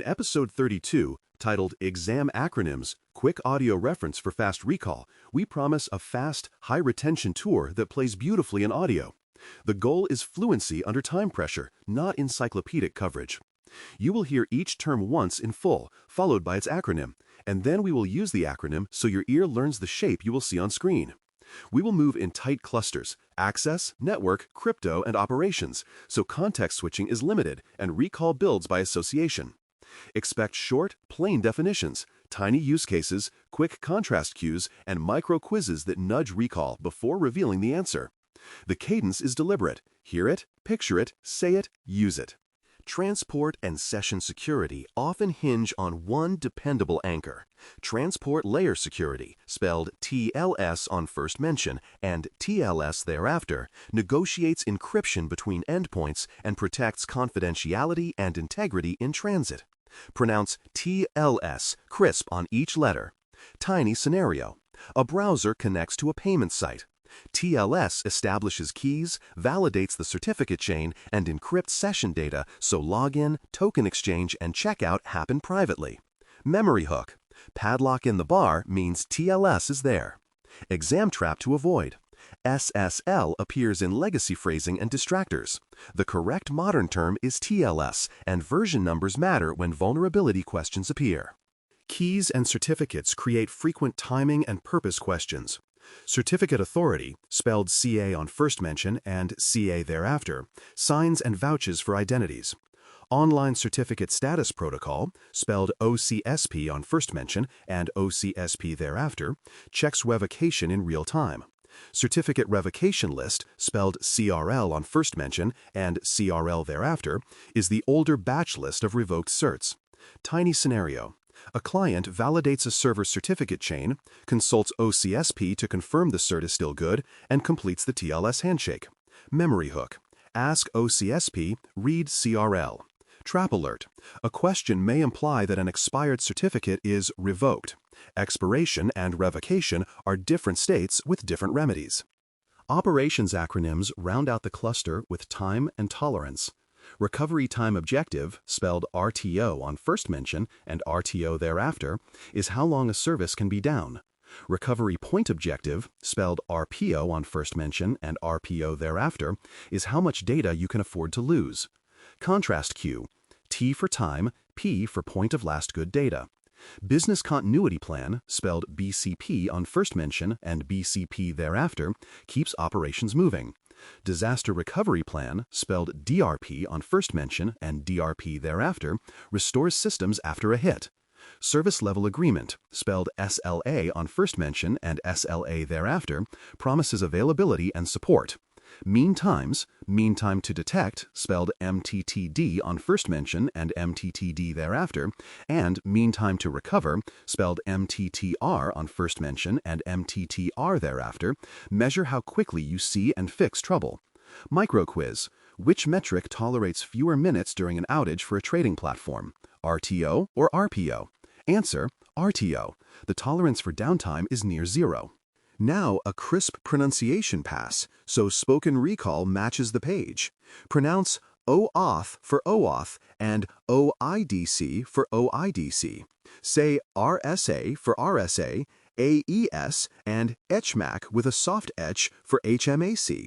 episode 32, titled Exam Acronyms, Quick Audio Reference for Fast Recall, we promise a fast, high-retention tour that plays beautifully in audio. The goal is fluency under time pressure, not encyclopedic coverage. You will hear each term once in full, followed by its acronym, and then we will use the acronym so your ear learns the shape you will see on screen. We will move in tight clusters, access, network, crypto, and operations, so context switching is limited and recall builds by association. Expect short, plain definitions, tiny use cases, quick contrast cues, and micro quizzes that nudge recall before revealing the answer. The cadence is deliberate. Hear it, picture it, say it, use it. Transport and session security often hinge on one dependable anchor. Transport layer security, spelled TLS on first mention and TLS thereafter, negotiates encryption between endpoints and protects confidentiality and integrity in transit. Pronounce TLS crisp on each letter. Tiny scenario. A browser connects to a payment site. TLS establishes keys, validates the certificate chain, and encrypts session data so login, token exchange, and checkout happen privately. Memory hook. Padlock in the bar means TLS is there. Exam trap to avoid. SSL appears in legacy phrasing and distractors. The correct modern term is TLS, and version numbers matter when vulnerability questions appear. Keys and certificates create frequent timing and purpose questions. Certificate authority, spelled CA on first mention and CA thereafter, signs and vouches for identities. Online Certificate Status Protocol, spelled OCSP on first mention and OCSP thereafter, checks revocation in real time. Certificate Revocation List, spelled CRL on first mention and CRL thereafter, is the older batch list of revoked certs. Tiny scenario. A client validates a server certificate chain, consults OCSP to confirm the cert is still good, and completes the TLS handshake. Memory hook. Ask OCSP, read CRL. Trap alert. A question may imply that an expired certificate is revoked. Expiration and revocation are different states with different remedies. Operations acronyms round out the cluster with time and tolerance. Recovery time objective, spelled RTO on first mention and RTO thereafter, is how long a service can be down. Recovery point objective, spelled RPO on first mention and RPO thereafter, is how much data you can afford to lose. Contrast queue, T for time, P for point of last good data. Business continuity plan, spelled BCP on first mention and BCP thereafter, keeps operations moving. Disaster recovery plan, spelled DRP on first mention and DRP thereafter, restores systems after a hit. Service level agreement, spelled SLA on first mention and SLA thereafter, promises availability and support. Mean times, mean time to detect, spelled MTTD on first mention and MTTD thereafter, and mean time to recover, spelled MTTR on first mention and MTTR thereafter, measure how quickly you see and fix trouble. Micro quiz. Which metric tolerates fewer minutes during an outage for a trading platform? RTO or RPO? Answer, RTO. The tolerance for downtime is near zero. Now a crisp pronunciation pass, so spoken recall matches the page. Pronounce OAuth for OAuth and OIDC for OIDC. Say RSA for RSA, AES, and HMAC with a soft H for HMAC.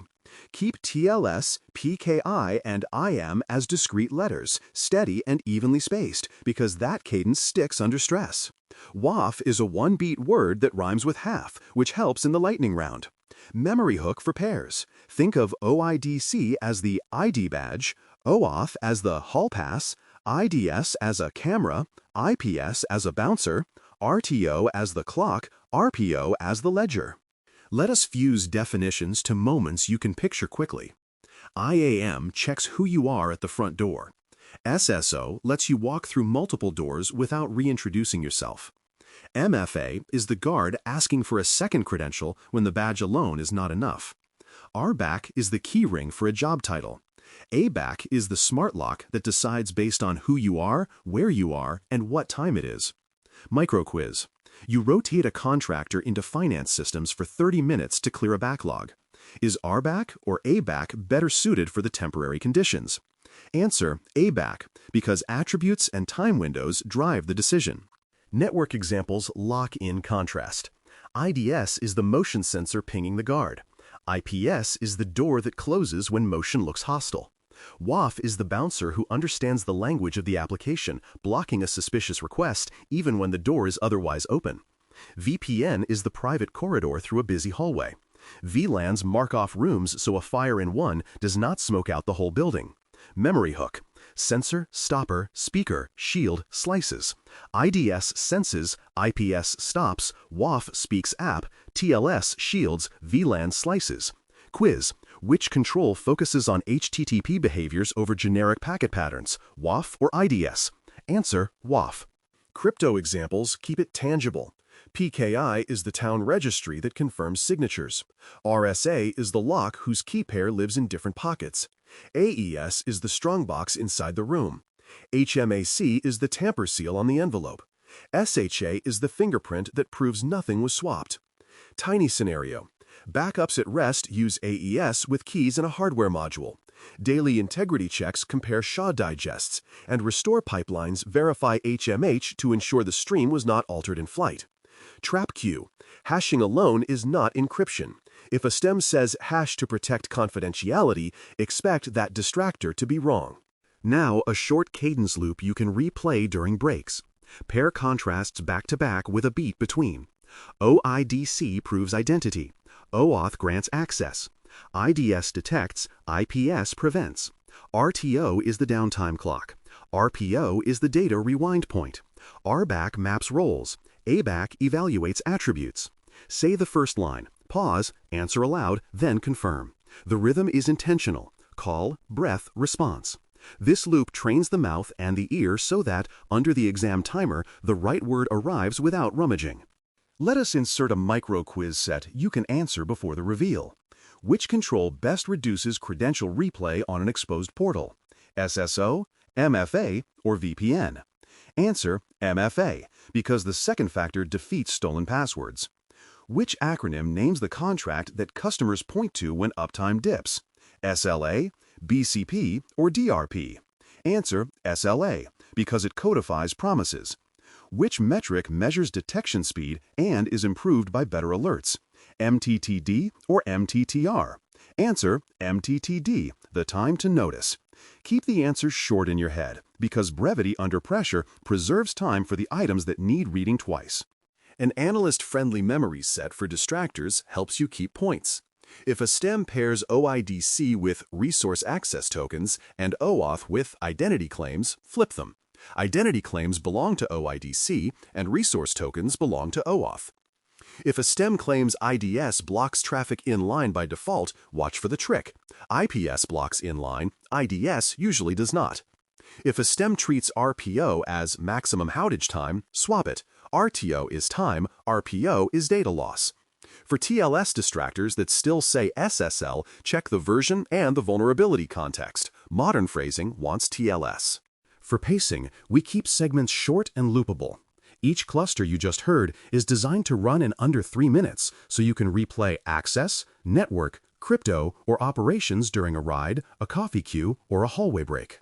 Keep TLS, PKI, and IM as discrete letters, steady and evenly spaced, because that cadence sticks under stress. WAF is a one-beat word that rhymes with half, which helps in the lightning round. Memory hook for pairs. Think of OIDC as the ID badge, OAuth as the hall pass, IDS as a camera, IPS as a bouncer, RTO as the clock, RPO as the ledger. Let us fuse definitions to moments you can picture quickly. IAM checks who you are at the front door. SSO lets you walk through multiple doors without reintroducing yourself. MFA is the guard asking for a second credential when the badge alone is not enough. RBAC is the key ring for a job title. ABAC is the smart lock that decides based on who you are, where you are, and what time it is. Micro quiz. You rotate a contractor into finance systems for 30 minutes to clear a backlog. Is RBAC or ABAC better suited for the temporary conditions? Answer ABAC, because attributes and time windows drive the decision. Network examples lock in contrast. IDS is the motion sensor pinging the guard. IPS is the door that closes when motion looks hostile. WAF is the bouncer who understands the language of the application, blocking a suspicious request even when the door is otherwise open. VPN is the private corridor through a busy hallway. VLANs mark off rooms so a fire in one does not smoke out the whole building. Memory hook. Sensor, stopper, speaker, shield, slices. IDS senses, IPS stops, WAF speaks app, TLS shields, VLAN slices. Quiz. Which control focuses on HTTP behaviors over generic packet patterns, WAF or IDS? Answer, WAF. Crypto examples keep it tangible. PKI is the town registry that confirms signatures. RSA is the lock whose key pair lives in different pockets. AES is the strongbox inside the room. HMAC is the tamper seal on the envelope. SHA is the fingerprint that proves nothing was swapped. Tiny scenario. Backups at rest use AES with keys in a hardware module. Daily integrity checks compare SHA digests, and restore pipelines verify HMH to ensure the stream was not altered in flight. Trap queue. Hashing alone is not encryption. If a stem says hash to protect confidentiality, expect that distractor to be wrong. Now a short cadence loop you can replay during breaks. Pair contrasts back to back with a beat between. OIDC proves identity. OAuth grants access. IDS detects, IPS prevents. RTO is the downtime clock. RPO is the data rewind point. RBAC maps roles. ABAC evaluates attributes. Say the first line, pause, answer aloud, then confirm. The rhythm is intentional. Call, breath, response. This loop trains the mouth and the ear so that, under the exam timer, the right word arrives without rummaging. Let us insert a micro-quiz set you can answer before the reveal. Which control best reduces credential replay on an exposed portal? SSO, MFA, or VPN? Answer MFA, because the second factor defeats stolen passwords. Which acronym names the contract that customers point to when uptime dips? SLA, BCP, or DRP? Answer SLA, because it codifies promises. Which metric measures detection speed and is improved by better alerts? MTTD or MTTR? Answer MTTD, the time to notice. Keep the answers short in your head, because brevity under pressure preserves time for the items that need reading twice. An analyst-friendly memory set for distractors helps you keep points. If a stem pairs OIDC with resource access tokens and OAuth with identity claims, flip them. Identity claims belong to OIDC and resource tokens belong to OAuth. If a stem claims IDS blocks traffic inline by default, watch for the trick. IPS blocks inline, IDS usually does not. If a stem treats RPO as maximum outage time, swap it. RTO is time, RPO is data loss. For TLS distractors that still say SSL, check the version and the vulnerability context. Modern phrasing wants TLS. For pacing, we keep segments short and loopable. Each cluster you just heard is designed to run in under 3 minutes, so you can replay access, network, crypto, or operations during a ride, a coffee queue, or a hallway break.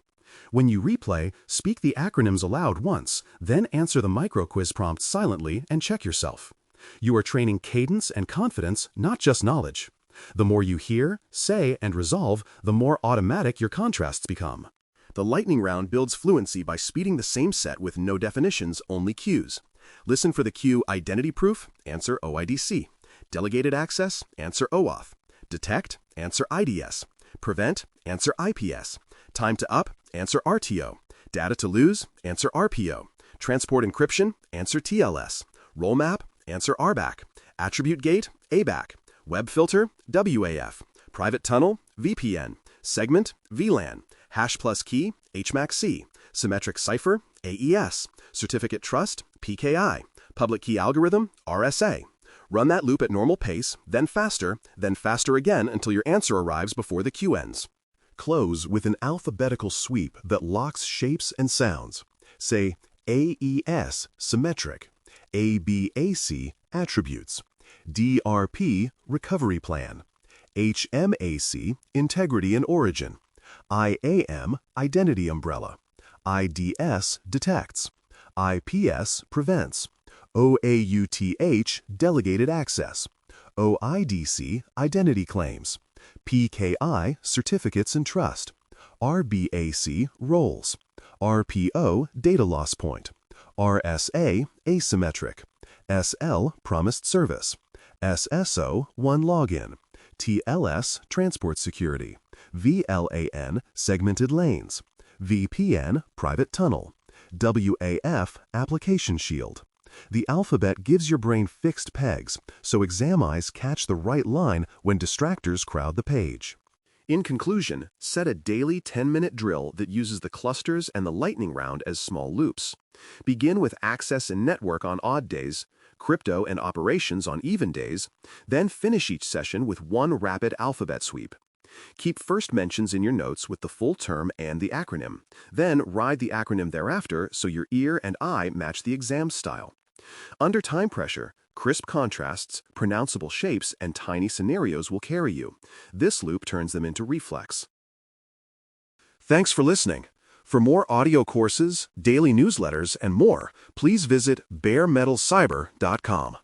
When you replay, speak the acronyms aloud once, then answer the micro-quiz prompt silently and check yourself. You are training cadence and confidence, not just knowledge. The more you hear, say, and resolve, the more automatic your contrasts become. The lightning round builds fluency by speeding the same set with no definitions, only cues. Listen for the cue identity proof, answer OIDC. Delegated access, answer OAuth. Detect, answer IDS. Prevent, answer IPS. Time to up, answer RTO. Data to lose, answer RPO. Transport encryption, answer TLS. Role map, answer RBAC. Attribute gate, ABAC. Web filter, WAF. Private tunnel, VPN. Segment, VLAN. Hash plus key, HMAC-C. Symmetric cipher, AES. Certificate trust, PKI. Public key algorithm, RSA. Run that loop at normal pace, then faster again until your answer arrives before the queue ends. Close with an alphabetical sweep that locks shapes and sounds. Say AES, symmetric. ABAC, attributes. DRP, recovery plan. HMAC, integrity and origin. IAM, Identity Umbrella. IDS, Detects. IPS, Prevents. OAUTH, Delegated Access. OIDC, Identity Claims. PKI, Certificates and Trust. RBAC, Roles. RPO, Data Loss Point. RSA, Asymmetric. SL, Promised Service. SSO, One Login. TLS, Transport Security. VLAN, Segmented Lanes. VPN, Private Tunnel. WAF, Application Shield. The alphabet gives your brain fixed pegs, so exam eyes catch the right line when distractors crowd the page. In conclusion, set a daily 10-minute drill that uses the clusters and the lightning round as small loops. Begin with access and network on odd days, crypto and operations on even days, then finish each session with one rapid alphabet sweep. Keep first mentions in your notes with the full term and the acronym. Then ride the acronym thereafter so your ear and eye match the exam style. Under time pressure, crisp contrasts, pronounceable shapes, and tiny scenarios will carry you. This loop turns them into reflex. Thanks for listening. For more audio courses, daily newsletters, and more, please visit baremetalcyber.com.